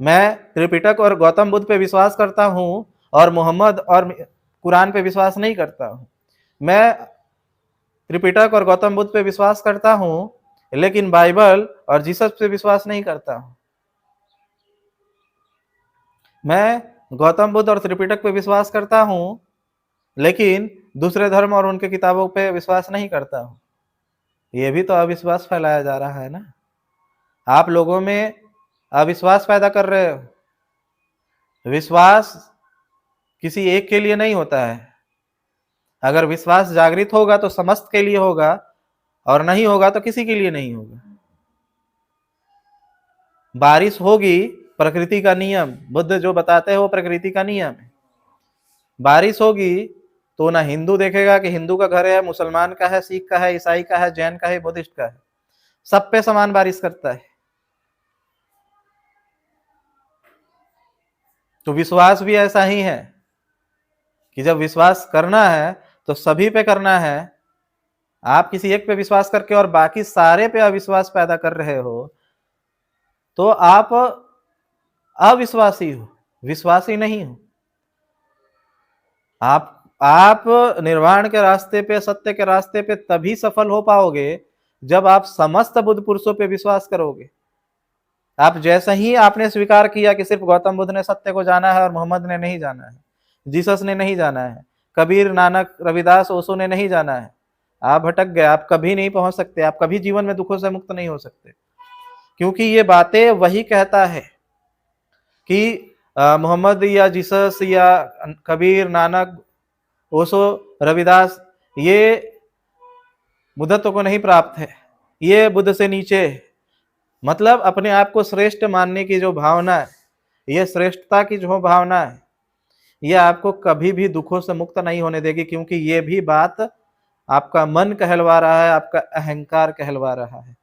मैं त्रिपिटक और गौतम बुद्ध पे विश्वास करता हूं और मोहम्मद और कुरान पे विश्वास नहीं करता हूं। मैं त्रिपिटक और गौतम बुद्ध पे विश्वास करता हूं लेकिन बाइबल और जीसस पे विश्वास नहीं करता हूं। मैं गौतम बुद्ध और त्रिपिटक पे विश्वास करता हूं लेकिन दूसरे धर्म और उनके किताबों पे विश्वास नहीं करता हूं। ये भी तो अविश्वास फैलाया जा रहा है ना। आप लोगों में अविश्वास पैदा कर रहे हो। विश्वास किसी एक के लिए नहीं होता है। अगर विश्वास जागृत होगा तो समस्त के लिए होगा और नहीं होगा तो किसी के लिए नहीं होगा। बारिश होगी, प्रकृति का नियम, बुद्ध जो बताते हैं वो प्रकृति का नियम है। बारिश होगी तो ना हिंदू देखेगा कि हिंदू का घर है, मुसलमान का है, सिख का है, ईसाई का है, जैन का है, बुद्धिस्ट का है, सब पे समान बारिश करता है। तो विश्वास भी ऐसा ही है कि जब विश्वास करना है तो सभी पे करना है। आप किसी एक पे विश्वास करके और बाकी सारे पे अविश्वास पैदा कर रहे हो तो आप अविश्वासी हो, विश्वासी नहीं हो। आप निर्वाण के रास्ते पे, सत्य के रास्ते पे तभी सफल हो पाओगे जब आप समस्त बुद्ध पुरुषों पे विश्वास करोगे। आप जैसे ही आपने स्वीकार किया कि सिर्फ गौतम बुद्ध ने सत्य को जाना है और मोहम्मद ने नहीं जाना है, जीसस ने नहीं जाना है, कबीर, नानक, रविदास, ओशो ने नहीं जाना है, आप भटक गए, आप कभी नहीं पहुंच सकते, आप कभी जीवन में दुखों से मुक्त नहीं हो सकते, क्योंकि ये बातें वही कहता है कि मोहम्मद या जीसस या कबीर, नानक, ओशो, रविदास, ये बुद्धत्व को नहीं प्राप्त है, ये बुद्ध से नीचे है। मतलब अपने आप को श्रेष्ठ मानने की जो भावना है, ये श्रेष्ठता की जो भावना है, ये आपको कभी भी दुखों से मुक्त नहीं होने देगी, क्योंकि ये भी बात आपका मन कहलवा रहा है, आपका अहंकार कहलवा रहा है।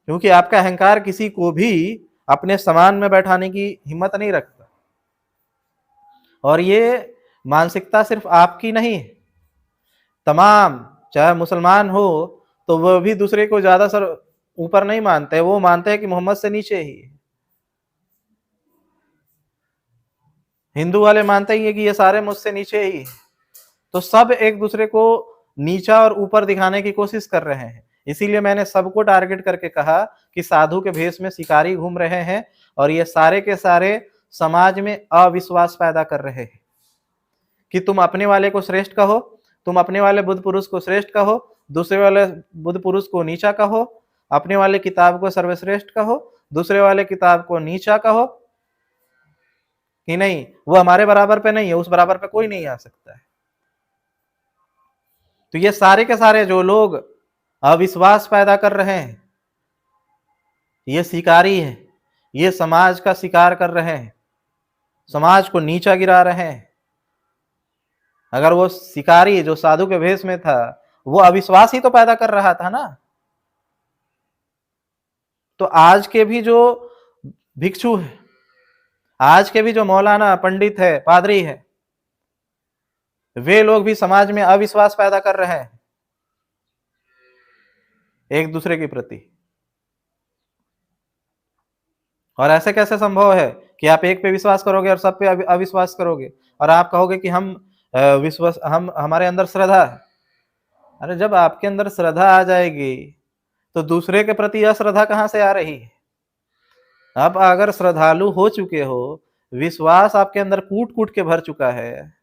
क्योंकि आपका अहंकार किसी को भी अपने समान में बैठाने की हिम्मत नहीं रखता। और ये मानसिकता सिर्फ आपकी नहीं है, तमाम, चाहे मुसलमान हो तो वह भी दूसरे को ज्यादा सर ऊपर नहीं मानते, वो मानते हैं कि मोहम्मद से नीचे ही है। हिंदू वाले मानते ही है कि ये सारे मुझसे नीचे ही है। तो सब एक दूसरे को नीचा और ऊपर दिखाने की कोशिश कर रहे हैं। इसीलिए मैंने सबको टारगेट करके कहा कि साधु के भेष में शिकारी घूम रहे हैं और ये सारे के सारे समाज में अविश्वास पैदा कर रहे हैं कि तुम अपने वाले को श्रेष्ठ कहो, तुम अपने वाले बुद्ध पुरुष को श्रेष्ठ कहो, दूसरे वाले बुद्ध पुरुष को नीचा कहो, अपने वाले किताब को सर्वश्रेष्ठ कहो, दूसरे वाले किताब को नीचा कहो, कि नहीं वो हमारे बराबर पे नहीं है, उस बराबर पे कोई नहीं आ सकता है। तो ये सारे के सारे जो लोग अविश्वास पैदा कर रहे हैं, ये शिकारी है, ये समाज का शिकार कर रहे हैं, समाज को नीचा गिरा रहे हैं। अगर वो शिकारी जो साधु के भेष में था वो अविश्वास ही तो पैदा कर रहा था ना। तो आज के भी जो भिक्षु है, आज के भी जो मौलाना, पंडित है, पादरी है, वे लोग भी समाज में अविश्वास पैदा कर रहे हैं एक दूसरे के प्रति। और ऐसे कैसे संभव है कि आप एक पे विश्वास करोगे और सब पे अविश्वास करोगे और आप कहोगे कि हम विश्वास, हम हमारे अंदर श्रद्धा है। अरे जब आपके अंदर श्रद्धा आ जाएगी तो दूसरे के प्रति अश्रद्धा कहां से आ रही है? आप अगर श्रद्धालु हो चुके हो, विश्वास आपके अंदर कूट कूट के भर चुका है,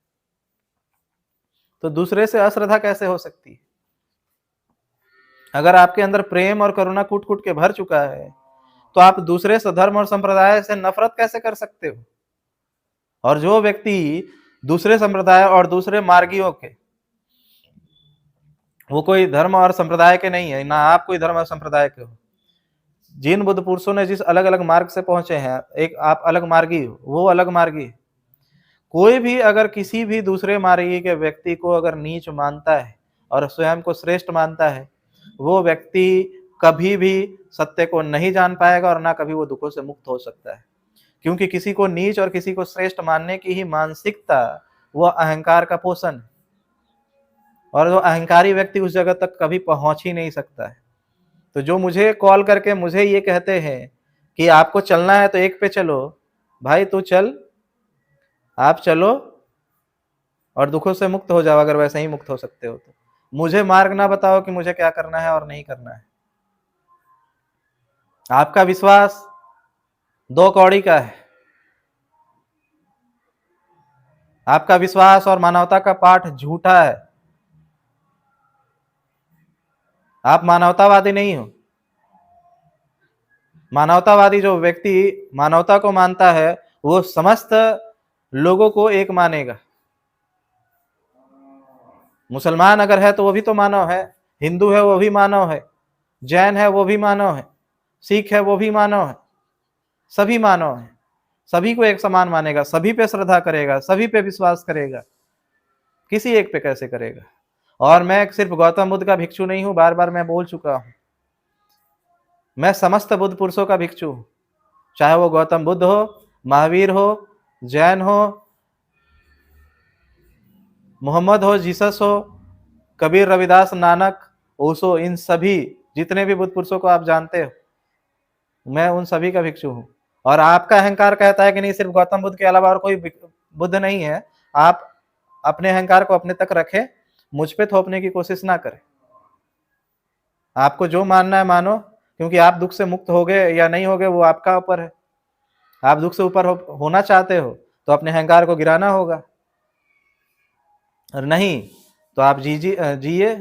तो दूसरे से अश्रद्धा कैसे हो सकती है? अगर आपके अंदर प्रेम और करुणा कूट कूट के भर चुका है तो आप दूसरे धर्म और संप्रदाय से नफरत कैसे कर सकते हो? और जो व्यक्ति दूसरे संप्रदाय और दूसरे मार्गियों के, वो कोई धर्म और संप्रदाय के नहीं है, ना आप कोई धर्म और संप्रदाय के हो, जिन बुद्ध पुरुषों ने जिस अलग अलग मार्ग से पहुंचे हैं, एक आप अलग मार्गी हो, वो अलग मार्गी है। कोई भी अगर किसी भी दूसरे मार्गी के व्यक्ति को अगर नीच मानता है और स्वयं को श्रेष्ठ मानता है, वो व्यक्ति कभी भी सत्य को नहीं जान पाएगा और ना कभी वो दुखों से मुक्त हो सकता है। क्योंकि किसी को नीच और किसी को श्रेष्ठ मानने की ही मानसिकता वो अहंकार का पोषण है, और वो अहंकारी व्यक्ति उस जगह तक कभी पहुंच ही नहीं सकता है। तो जो मुझे कॉल करके मुझे ये कहते हैं कि आपको चलना है तो एक पे चलो, भाई तू चल, आप चलो और दुखों से मुक्त हो जाओ, अगर वैसे ही मुक्त हो सकते हो तो। मुझे मार्ग ना बताओ कि मुझे क्या करना है और नहीं करना है। आपका विश्वास दो कौड़ी का है। आपका विश्वास और मानवता का पाठ झूठा है। आप मानवतावादी नहीं हो। मानवतावादी जो व्यक्ति मानवता को मानता है वो समस्त लोगों को एक मानेगा। मुसलमान अगर है तो वो भी तो मानव है, हिंदू है वो भी मानव है, जैन है वो भी मानव है, सिख है वो भी मानव है, सभी मानव है। सभी को एक समान मानेगा, सभी पे श्रद्धा करेगा, सभी पे विश्वास करेगा, किसी एक पे कैसे करेगा? और मैं सिर्फ गौतम बुद्ध का भिक्षु नहीं हूं, बार बार मैं बोल चुका हूं, मैं समस्त बुद्ध पुरुषों का भिक्षु हूं। चाहे वो गौतम बुद्ध हो, महावीर हो, जैन हो, मोहम्मद हो, जीसस हो, कबीर, रविदास, नानक, ओशो, इन सभी जितने भी बुद्ध पुरुषों को आप जानते हो, मैं उन सभी का भिक्षु हूं। और आपका अहंकार कहता है कि नहीं, सिर्फ गौतम बुद्ध के अलावा और कोई बुद्ध नहीं है। आप अपने अहंकार को अपने तक रखें, मुझ पे थोपने की कोशिश ना करें। आपको जो मानना है मानो, क्योंकि आप दुख से मुक्त हो गए या नहीं हो गए वो आपका ऊपर है। आप दुख से ऊपर होना चाहते हो तो अपने अहंकार को गिराना होगा, और नहीं तो आप जिए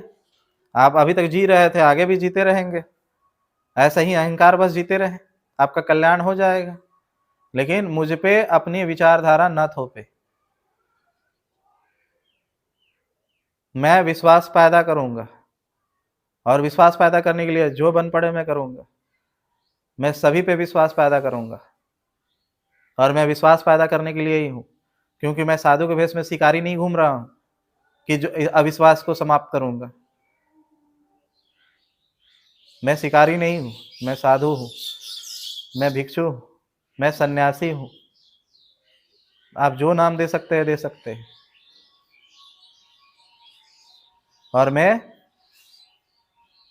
आप अभी तक जी रहे थे, आगे भी जीते रहेंगे, ऐसा ही अहंकार बस जीते रहे, आपका कल्याण हो जाएगा। लेकिन मुझ पे अपनी विचारधारा न थोपे। मैं विश्वास पैदा करूंगा, और विश्वास पैदा करने के लिए जो बन पड़े मैं करूंगा। मैं सभी पे विश्वास पैदा करूंगा, और मैं विश्वास पैदा करने के लिए ही हूं, क्योंकि मैं साधु के भेष में शिकारी नहीं घूम रहा हूं कि जो अविश्वास को समाप्त करूंगा। मैं शिकारी नहीं हूं, मैं साधु हूं, मैं भिक्षु हूं, मैं सन्यासी हूं। आप जो नाम दे सकते हैं दे सकते हैं। और मैं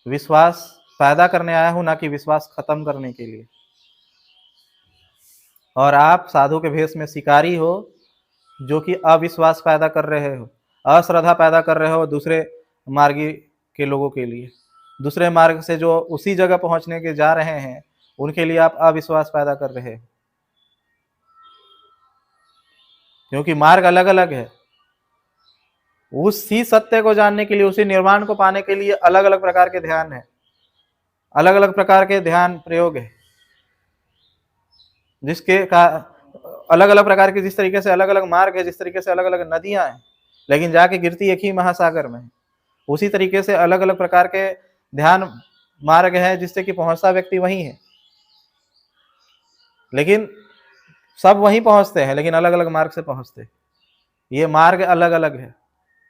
विश्वास पैदा करने आया हूं, ना कि विश्वास खत्म करने के लिए। और आप साधु के भेष में शिकारी हो, जो कि अविश्वास पैदा कर रहे हो, अश्रद्धा पैदा कर रहे हो दूसरे मार्गी के लोगों के लिए। दूसरे मार्ग से जो उसी जगह पहुंचने के जा रहे हैं, उनके लिए आप अविश्वास पैदा कर रहे हैं, क्योंकि मार्ग अलग अलग है। उसी सत्य को जानने के लिए, उसी निर्वाण को पाने के लिए अलग अलग प्रकार के ध्यान है, अलग अलग प्रकार के ध्यान प्रयोग है, जिसके का अलग अलग प्रकार के, जिस तरीके से अलग अलग मार्ग है, जिस तरीके से अलग अलग नदियां हैं, लेकिन जाके गिरती एक ही महासागर में, उसी तरीके से अलग अलग प्रकार के ध्यान मार्ग है, जिससे कि पहुंचता व्यक्ति वही है। लेकिन सब वहीं पहुंचते हैं, लेकिन अलग अलग मार्ग से पहुंचते हैं। ये मार्ग अलग अलग है,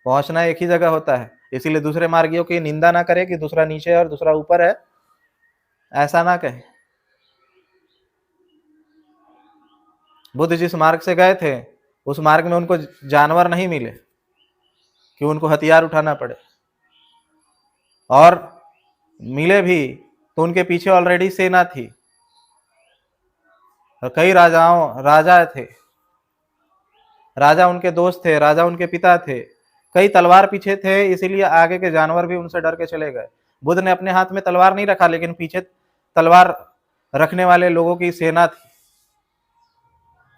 पहुंचना एक ही जगह होता है। इसीलिए दूसरे मार्गियों की निंदा ना करे कि दूसरा नीचे है और दूसरा ऊपर है, ऐसा ना कहे। बुद्ध जिस मार्ग से गए थे, उस मार्ग में उनको जानवर नहीं मिले कि उनको हथियार उठाना पड़े, और मिले भी तो उनके पीछे ऑलरेडी सेना थी, और कई राजा थे, राजा उनके दोस्त थे, राजा उनके पिता थे, कई तलवार पीछे थे, इसीलिए आगे के जानवर भी उनसे डर के चले गए। बुद्ध ने अपने हाथ में तलवार नहीं रखा, लेकिन पीछे तलवार रखने वाले लोगों की सेना थी।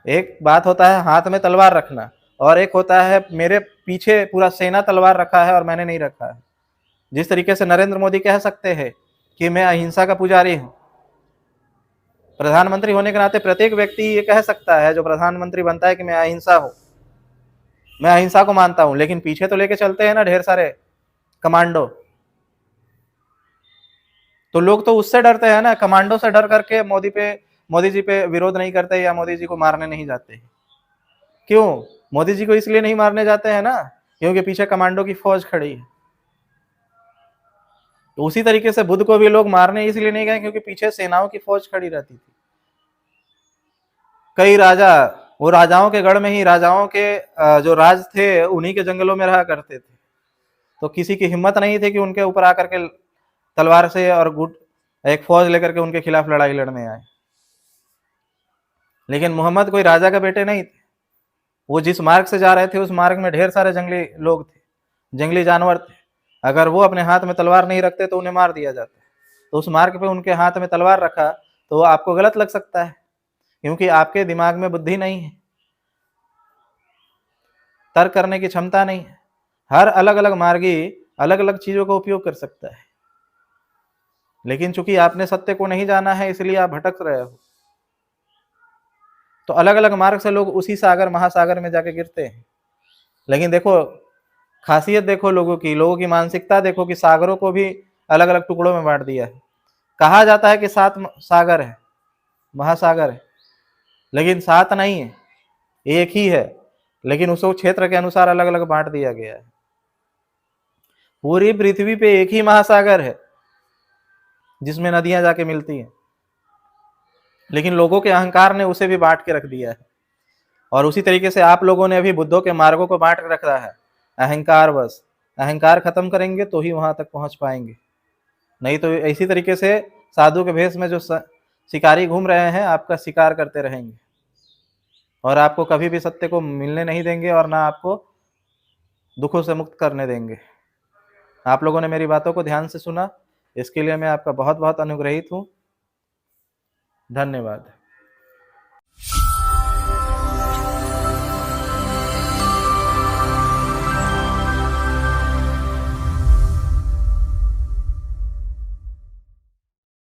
एक बात होता है हाथ में तलवार रखना, और एक होता है मेरे पीछे पूरा सेना तलवार रखा है और मैंने नहीं रखा है। जिस तरीके से नरेंद्र मोदी कह सकते हैं कि मैं अहिंसा का पुजारी हूं, प्रधानमंत्री होने के नाते प्रत्येक व्यक्ति ये कह सकता है जो प्रधानमंत्री बनता है कि मैं अहिंसा हूं, मैं अहिंसा को मानता हूं, लेकिन पीछे तो लेके चलते हैं ना ढेर सारे कमांडो। तो लोग तो उससे डरते हैं ना, कमांडो से डर करके मोदी जी पे विरोध नहीं करते या मोदी जी को मारने नहीं जाते। क्यों? मोदी जी को इसलिए नहीं मारने जाते हैं ना, क्योंकि पीछे कमांडो की फौज खड़ी है। तो उसी तरीके से बुद्ध को भी लोग मारने इसलिए नहीं गए क्योंकि पीछे सेनाओं की फौज खड़ी रहती थी। कई राजा, वो राजाओं के गढ़ में ही, राजाओं के जो राज थे उन्हीं के जंगलों में रहा करते थे, तो किसी की हिम्मत नहीं थी कि उनके ऊपर आकर के तलवार से और गुट एक फौज लेकर के उनके खिलाफ लड़ाई लड़ने आए। लेकिन मोहम्मद कोई राजा के बेटे नहीं थे, वो जिस मार्ग से जा रहे थे उस मार्ग में ढेर सारे जंगली लोग थे, जंगली जानवर थे। अगर वो अपने हाथ में तलवार नहीं रखते तो उन्हें मार दिया जाता। तो उस मार्ग पे उनके हाथ में तलवार रखा तो आपको गलत लग सकता है, क्योंकि आपके दिमाग में बुद्धि नहीं है, तर्क करने की क्षमता नहीं है। हर अलग अलग मार्गी अलग अलग चीजों का उपयोग कर सकता है, लेकिन चूंकि आपने सत्य को नहीं जाना है इसलिए आप भटक रहे हो। तो अलग अलग मार्ग से लोग उसी सागर महासागर में जाके गिरते हैं। लेकिन देखो खासियत, देखो लोगों की मानसिकता देखो कि सागरों को भी अलग अलग टुकड़ों में बांट दिया है। कहा जाता है कि 7 सागर है, महासागर है, लेकिन 7 नहीं है, एक ही है, लेकिन उसको क्षेत्र के अनुसार अलग अलग बांट दिया गया है। पूरी पृथ्वी पे एक ही महासागर है जिसमें नदियां जाके मिलती हैं, लेकिन लोगों के अहंकार ने उसे भी बांट के रख दिया है। और उसी तरीके से आप लोगों ने अभी बुद्धों के मार्गों को बांट के रखा है, अहंकार बस। अहंकार खत्म करेंगे तो ही वहां तक पहुंच पाएंगे, नहीं तो इसी तरीके से साधु के भेष में जो शिकारी घूम रहे हैं आपका शिकार करते रहेंगे, और आपको कभी भी सत्य को मिलने नहीं देंगे और ना आपको दुखों से मुक्त करने देंगे। आप लोगों ने मेरी बातों को ध्यान से सुना, इसके लिए मैं आपका बहुत बहुत अनुग्रहित हूँ। धन्यवाद।